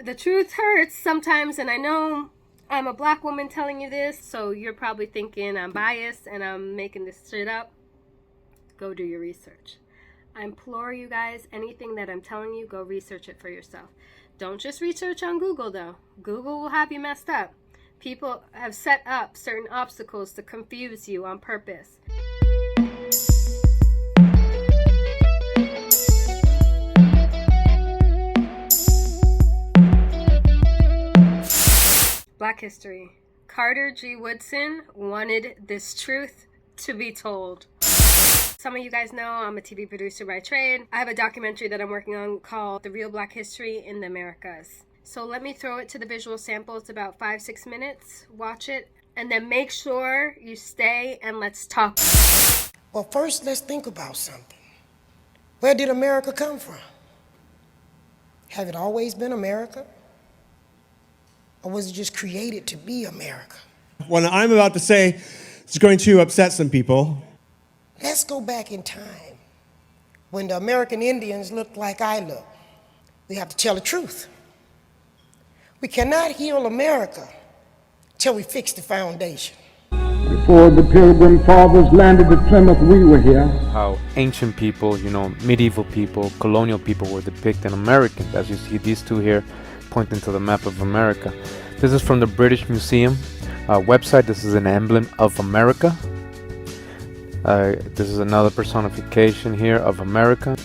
The truth hurts sometimes, and I know I'm a black woman telling you this, so you're probably thinking I'm biased and I'm making this shit up. Go do your research. I implore you guys, anything that I'm telling you, go research it for yourself. Don't just research on Google, though. Google will have you messed up. People have set up certain obstacles to confuse you on purpose. Black history. Carter G. Woodson wanted this truth to be told. Some of you guys know I'm a TV producer by trade. I have a documentary that I'm working on called The Real Black History in the Americas. So let me throw it to the visual sample. It's about 5-6 minutes. Watch it. And then make sure you stay and let's talk. Well, first let's think about something. Where did America come from? Have it always been America? Or was it just created to be America? What I'm about to say is going to upset some people. Let's go back in time when the American Indians looked like I look. We have to tell the truth. We cannot heal America till we fix the foundation. Before the Pilgrim Fathers landed at Plymouth, we were here. How ancient people, medieval people, colonial people were depicted Americans, as you see these two here pointing to the map of America. This is from the British Museum website. This is an emblem of America. This is another personification here of America.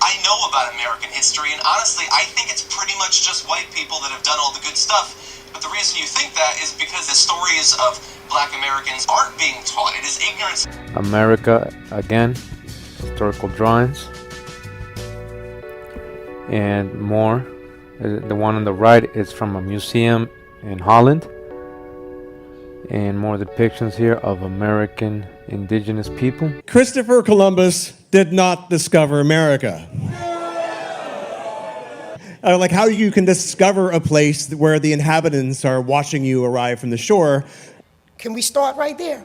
I know about American history, and honestly, I think it's pretty much just white people that have done all the good stuff. But the reason you think that is because the stories of black Americans aren't being taught. It is ignorance. America, again, historical drawings. And more. The one on the right is from a museum in Holland. And more depictions here of American indigenous people. Christopher Columbus did not discover America. Like how you can discover a place where the inhabitants are watching you arrive from the shore. Can we start right there?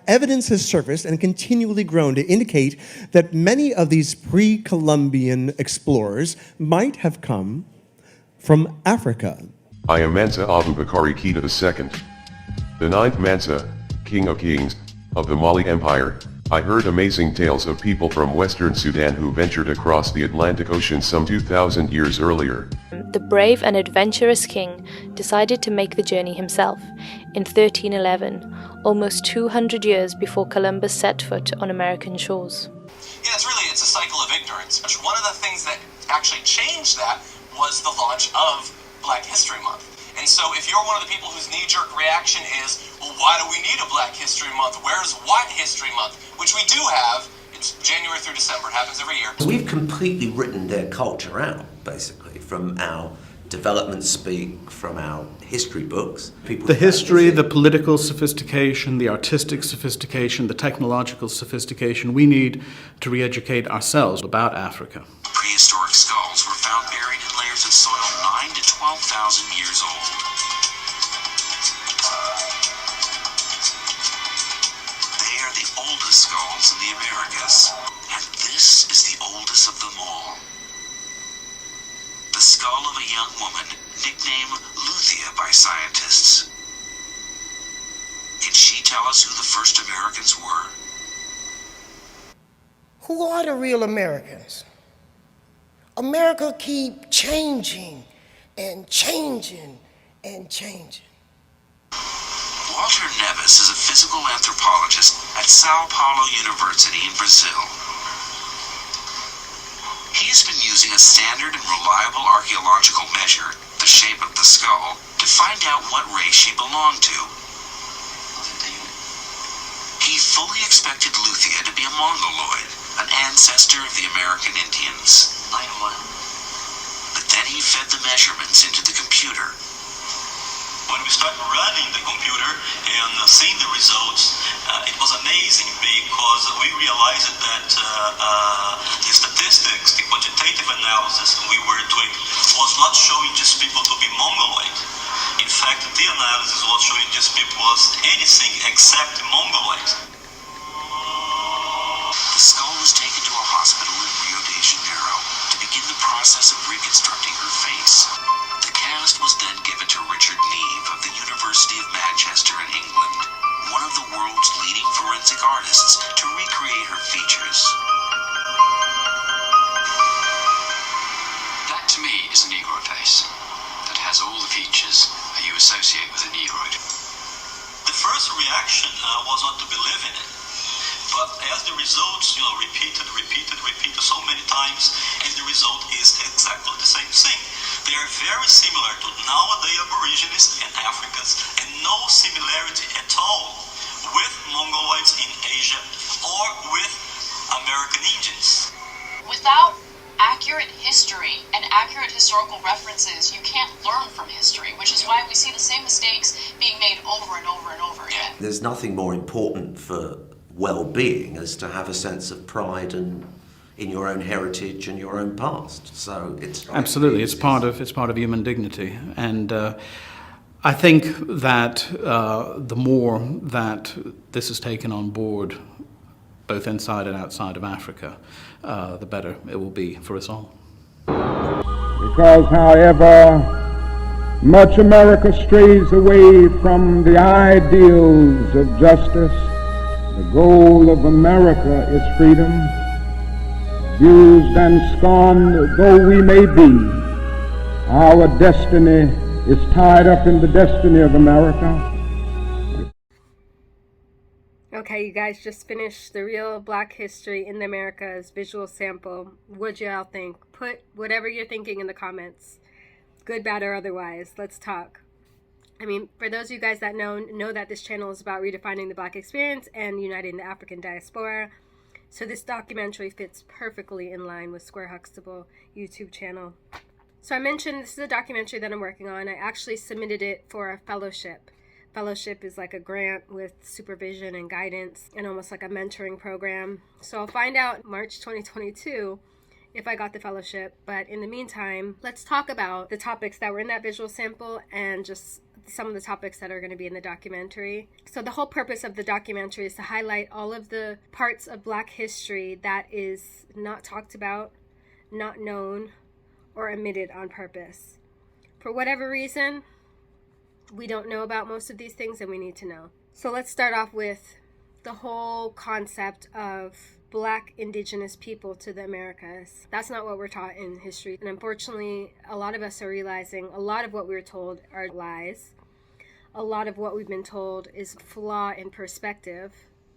Evidence has surfaced and continually grown to indicate that many of these pre-Columbian explorers might have come from Africa. I am Mansa Abubakar Keita II, the ninth Mansa, King of Kings, of the Mali Empire. I heard amazing tales of people from Western Sudan who ventured across the Atlantic Ocean some 2,000 years earlier. The brave and adventurous king decided to make the journey himself in 1311, almost 200 years before Columbus set foot on American shores. Yeah, it's a cycle of ignorance. One of the things that actually changed that was the launch of Black History Month. And so if you're one of the people whose knee-jerk reaction is, well, why do we need a Black History Month? Where's White History Month? Which we do have. It's January through December. It happens every year. We've completely written their culture out, basically, from our development speak, from our history books. The history, the political sophistication, the artistic sophistication, the technological sophistication we need to re-educate ourselves about Africa. Prehistoric skulls were found buried in layers of soil 9,000 to 12,000 years old. They are the oldest skulls in the Americas, and this is the oldest of them all. The skull of a young woman, nicknamed Luiza by scientists. Can she tell us who the first Americans were? Who are the real Americans? America keep changing and changing and changing. Walter Neves is a physical anthropologist at Sao Paulo University in Brazil. He's been using a standard and reliable archaeological measure, the shape of the skull, to find out what race she belonged to. He fully expected Luiza to be a Mongoloid, an ancestor of the American Indians. But then he fed the measurements into the computer. When we started running the computer and seeing the results, it was amazing because we realized that the statistics, the quantitative analysis we were doing was not showing just people to be Mongoloid. In fact, the analysis was showing just people as anything except Mongoloid. The skull was taken to a hospital in Rio de Janeiro to begin the process of reconstruction. reconstructing her face. The cast was then given to Richard Neve of the University of Manchester in England, one of the world's leading forensic artists, to recreate her features. That to me is a Negro face that has all the features that you associate with a Negroid. The first reaction was not to believe in it. But as the results, repeated so many times, and the result is exactly the same thing. They are very similar to nowadays Aborigines and Africans, and no similarity at all with Mongoloids in Asia or with American Indians. Without accurate history and accurate historical references, you can't learn from history, which is why we see the same mistakes being made over and over and over again. There's nothing more important for well-being as to have a sense of pride and in your own heritage and your own past. So it's absolutely, it's part of human dignity, and I think that the more that this is taken on board, both inside and outside of Africa, the better it will be for us all. Because however much America strays away from the ideals of justice, the goal of America is freedom. Abused and scorned though we may be, our destiny is tied up in the destiny of America. Okay, you guys just finished the real Black History in the Americas visual sample. What'd y'all think? Put whatever you're thinking in the comments. Good, bad, or otherwise. Let's talk. I mean, for those of you guys that know that this channel is about redefining the Black experience and uniting the African diaspora. So this documentary fits perfectly in line with Square Huxtable YouTube channel. So I mentioned this is a documentary that I'm working on. I actually submitted it for a fellowship. Fellowship is like a grant with supervision and guidance and almost like a mentoring program. So I'll find out March 2022 if I got the fellowship. But in the meantime, let's talk about the topics that were in that visual sample and just some of the topics that are going to be in the documentary. So the whole purpose of the documentary is to highlight all of the parts of Black history that is not talked about, not known, or omitted on purpose. For whatever reason, we don't know about most of these things and we need to know. So let's start off with the whole concept of Black Indigenous people to the Americas. That's not what we're taught in history. And unfortunately, a lot of us are realizing a lot of what we were told are lies. A lot of what we've been told is flaw in perspective.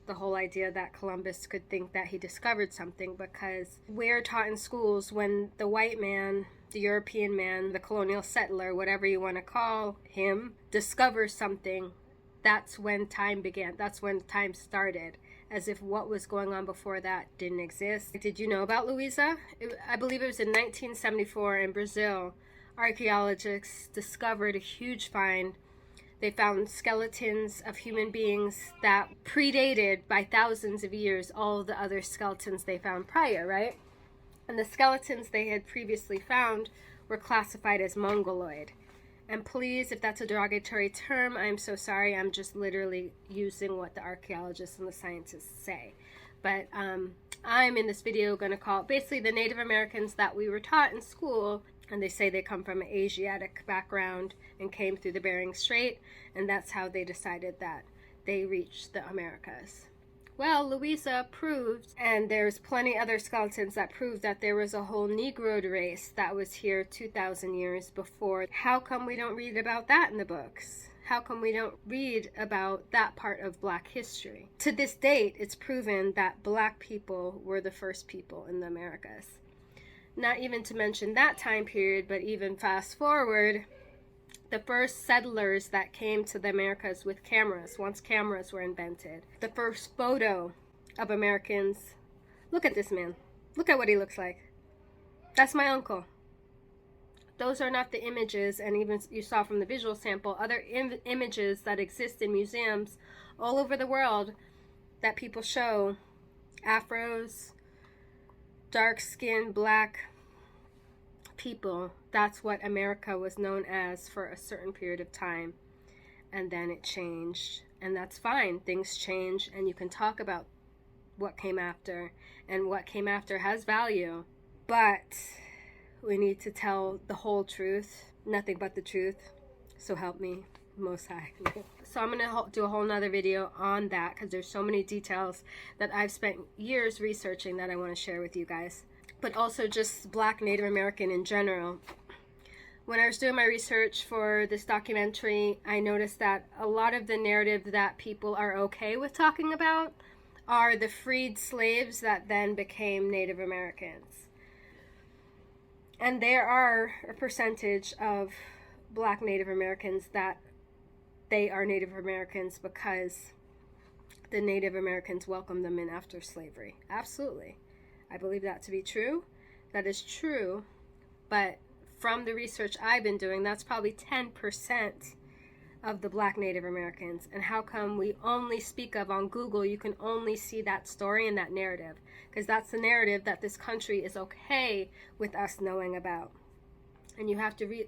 The whole idea that Columbus could think that he discovered something, because we're taught in schools when the white man, the European man, the colonial settler, whatever you want to call him, discovers something, that's when time began. That's when time started. As if what was going on before that didn't exist. Did you know about Luiza? I believe it was in 1974 in Brazil. Archaeologists discovered a huge find. They found skeletons of human beings that predated by thousands of years all the other skeletons they found prior, right? And the skeletons they had previously found were classified as Mongoloid. And please, if that's a derogatory term, I'm so sorry. I'm just literally using what the archaeologists and the scientists say. But I'm in this video going to call it basically the Native Americans that we were taught in school. And they say they come from an Asiatic background and came through the Bering Strait. And that's how they decided that they reached the Americas. Well, Luiza proved, and there's plenty other skeletons that prove that there was a whole Negroid race that was here 2,000 years before. How come we don't read about that in the books? How come we don't read about that part of Black history? To this date, it's proven that Black people were the first people in the Americas. Not even to mention that time period, but even fast forward, the first settlers that came to the Americas with cameras, once cameras were invented. The first photo of Americans. Look at this man. Look at what he looks like. That's my uncle. Those are not the images, and even you saw from the visual sample, other images that exist in museums all over the world that people show. Afros, dark-skinned Black people. That's what America was known as for a certain period of time, and then it changed, and that's fine. Things change, and you can talk about what came after, and what came after has value. But We need to tell the whole truth, nothing but the truth. So help me, Most High. So I'm going to do a whole nother video on that because there's so many details that I've spent years researching that I want to share with you guys. But also just Black Native American in general. When I was doing my research for this documentary, I noticed that a lot of the narrative that people are okay with talking about are the freed slaves that then became Native Americans. And there are a percentage of Black Native Americans that they are Native Americans because the Native Americans welcomed them in after slavery. Absolutely. I believe that to be true. That is true. But from the research I've been doing, that's probably 10% of the Black Native Americans. And how come we only speak of on Google, you can only see that story and that narrative? Because that's the narrative that this country is okay with us knowing about. And you have to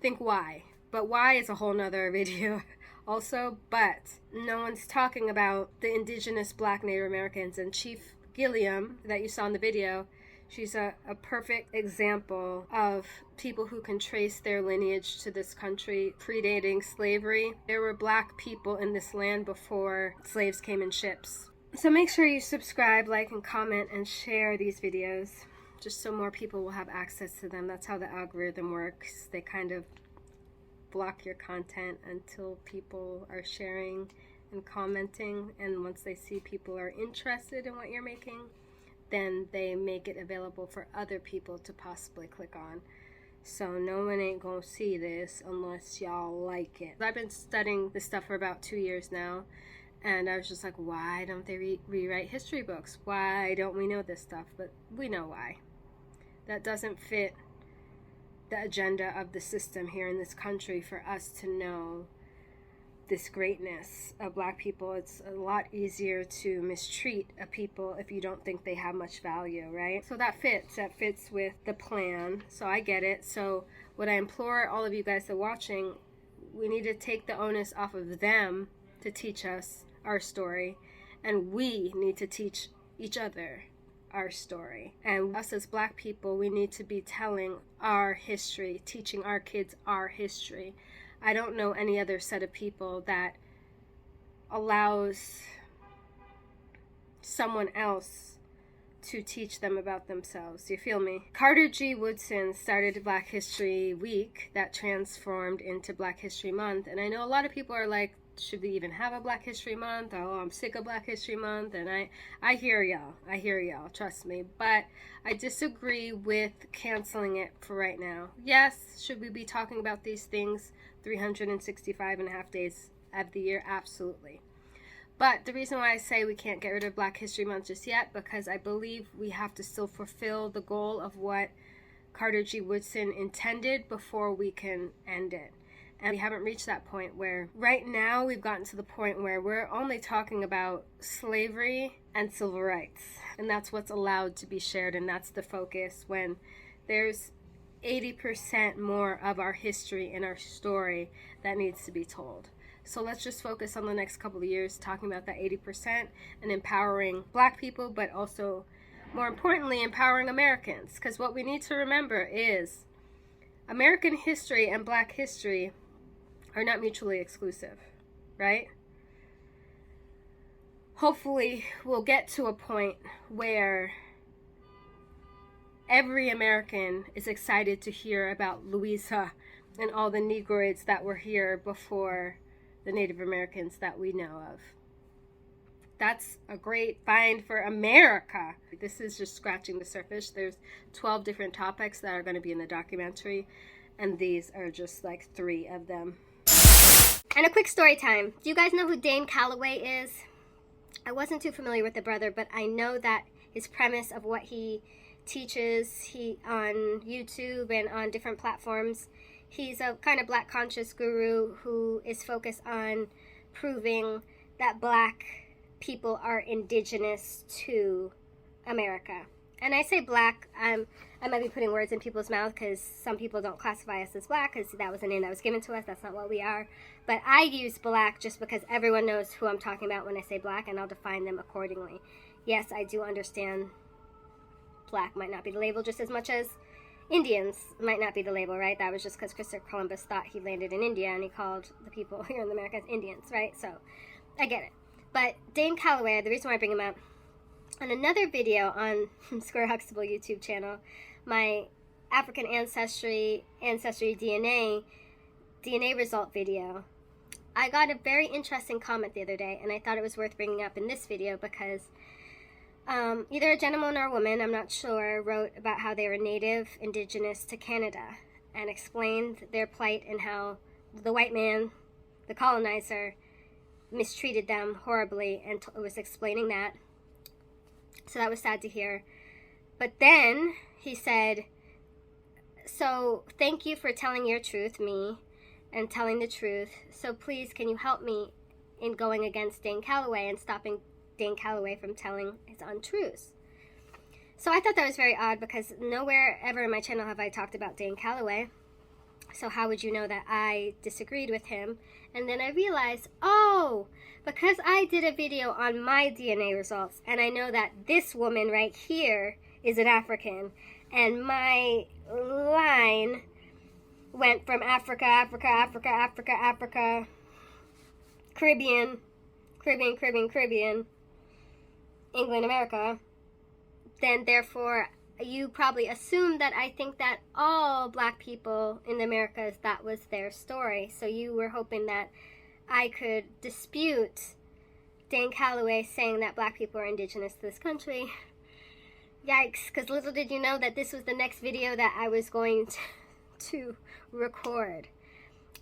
think why. But why is a whole nother video also. But no one's talking about the indigenous Black Native Americans. And Chief Gilliam that you saw in the video, she's a perfect example of people who can trace their lineage to this country predating slavery. There were Black people in this land before slaves came in ships. So make sure you subscribe, like, and comment, and share these videos just so more people will have access to them. That's how the algorithm works. They kind of block your content until people are sharing and commenting, and once they see people are interested in what you're making, then they make it available for other people to possibly click on. So no one ain't gonna see this unless y'all like it. I've been studying this stuff for about 2 years now, and I was just like, why don't they rewrite history books? Why don't we know this stuff? But we know why. That doesn't fit the agenda of the system here in this country for us to know this greatness of Black people. It's a lot easier to mistreat a people if you don't think they have much value, right? So that fits with the plan. So I get it. So what I implore all of you guys that are watching, we need to take the onus off of them to teach us our story, and we need to teach each other our story. And us as Black people, we need to be telling our history, teaching our kids our history. I don't know any other set of people that allows someone else to teach them about themselves. You feel me? Carter G. Woodson started Black History Week that transformed into Black History Month. And I know a lot of people are like, should we even have a Black History Month? Oh, I'm sick of Black History Month. And I hear y'all, trust me. But I disagree with canceling it for right now. Yes, should we be talking about these things 365 and a half days of the year? Absolutely. But the reason why I say we can't get rid of Black History Month just yet, because I believe we have to still fulfill the goal of what Carter G. Woodson intended before we can end it. And we haven't reached that point where right now we've gotten to the point where we're only talking about slavery and civil rights. And that's what's allowed to be shared, and that's the focus, when there's 80% more of our history and our story that needs to be told. So let's just focus on the next couple of years talking about that 80% and empowering Black people, but also, more importantly, empowering Americans. Because what we need to remember is American history and Black history are not mutually exclusive, right? Hopefully we'll get to a point where every American is excited to hear about Luiza and all the Negroids that were here before the Native Americans that we know of. That's a great find for America. This is just scratching the surface. There's 12 different topics that are going to be in the documentary, and these are just like 3 of them. And a quick story time. Do you guys know who Dane Calloway is? I wasn't too familiar with the brother, but I know that his premise of what he teaches on YouTube and on different platforms, he's a kind of Black conscious guru who is focused on proving that Black people are indigenous to America. And I say Black, I might be putting words in people's mouths because some people don't classify us as Black because that was a name that was given to us. That's not what we are. But I use Black just because everyone knows who I'm talking about when I say Black, and I'll define them accordingly. Yes, I do understand Black might not be the label just as much as Indians might not be the label, right? That was just because Christopher Columbus thought he landed in India and he called the people here in America as Indians, right? So I get it. But Dane Calloway, the reason why I bring him up, on another video on Square Huxtable YouTube channel, my African ancestry DNA result video, I got a very interesting comment the other day, and I thought it was worth bringing up in this video because either a gentleman or a woman, I'm not sure, wrote about how they were native, indigenous to Canada, and explained their plight and how the white man, the colonizer, mistreated them horribly, and was explaining that. So that was sad to hear. But then he said, so thank you for telling your truth, me, and telling the truth. So please, can you help me in going against Dane Calloway and stopping Dane Calloway from telling his untruths? So I thought that was very odd because nowhere ever in my channel have I talked about Dane Calloway. So how would you know that I disagreed with him? And then I realized, oh, because I did a video on my DNA results, and I know that this woman right here is an African, and my line went from Africa, Caribbean, England, America, then therefore you probably assume that I think that all black people in the Americas, that was their story. So you were hoping that I could dispute Dane Calloway saying that black people are indigenous to this country. Yikes, because little did you know that this was the next video that I was going to record.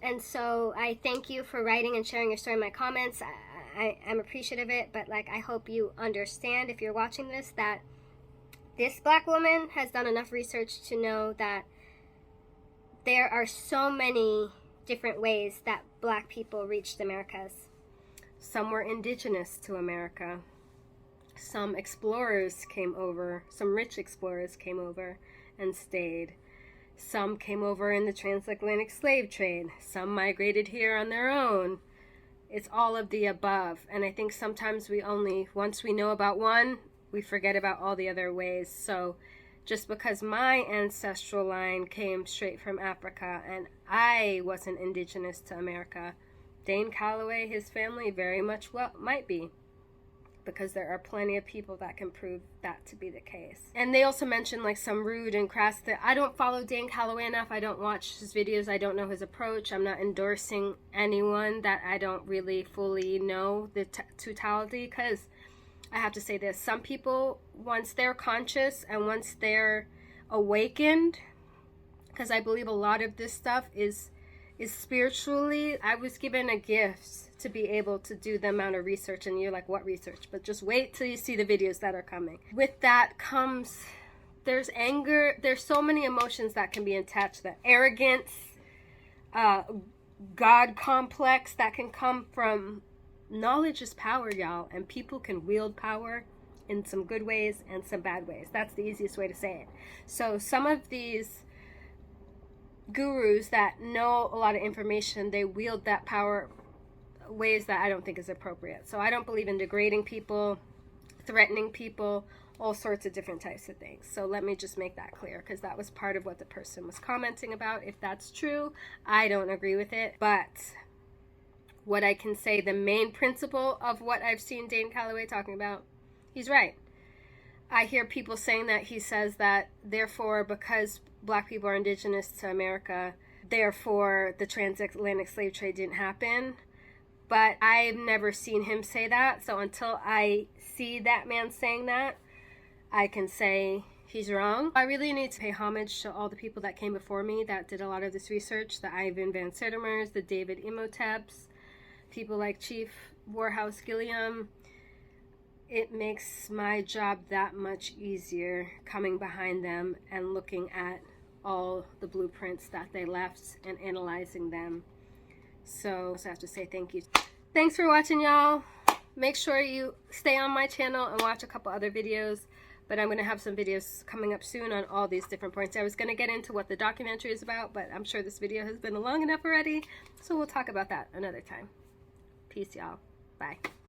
And so I thank you for writing and sharing your story in my comments. I'm appreciative of it, but like I hope you understand, if you're watching this, that this black woman has done enough research to know that there are so many different ways that black people reached the Americas. Some were indigenous to America. Some explorers came over, some rich explorers came over and stayed. Some came over in the transatlantic slave trade. Some migrated here on their own. It's all of the above. And I think sometimes once we know about one, we forget about all the other ways. So just because my ancestral line came straight from Africa and I wasn't indigenous to America, Dane Calloway, his family, very much might be. Because there are plenty of people that can prove that to be the case. And they also mentioned like some rude and crass that I don't follow Dane Calloway enough. I don't watch his videos. I don't know his approach. I'm not endorsing anyone that I don't really fully know the totality, because I have to say this, some people, once they're conscious and once they're awakened, because I believe a lot of this stuff is spiritually, I was given a gift to be able to do the amount of research, and you're like, what research? But just wait till you see the videos that are coming. With that comes, there's anger, there's so many emotions that can be attached, the arrogance, God complex that can come from knowledge is power, y'all, and people can wield power in some good ways and some bad ways. That's the easiest way to say it. So some of these gurus that know a lot of information, they wield that power ways that I don't think is appropriate. So I don't believe in degrading people, threatening people, all sorts of different types of things. So let me just make that clear, because that was part of what the person was commenting about. If that's true, I don't agree with it. But what I can say, the main principle of what I've seen Dane Calloway talking about, he's right. I hear people saying that he says that, therefore, because black people are indigenous to America, therefore the transatlantic slave trade didn't happen. But I've never seen him say that. So until I see that man saying that, I can say he's wrong. I really need to pay homage to all the people that came before me that did a lot of this research, the Ivan Van Sertimers, the David Imhotep's, people like Chief Warhouse Gilliam. It makes my job that much easier coming behind them and looking at all the blueprints that they left and analyzing them. So I have to say thank you. Thanks for watching, y'all. Make sure you stay on my channel and watch a couple other videos, but I'm going to have some videos coming up soon on all these different points. I was going to get into what the documentary is about, but I'm sure this video has been long enough already, so we'll talk about that another time. Peace, y'all. Bye.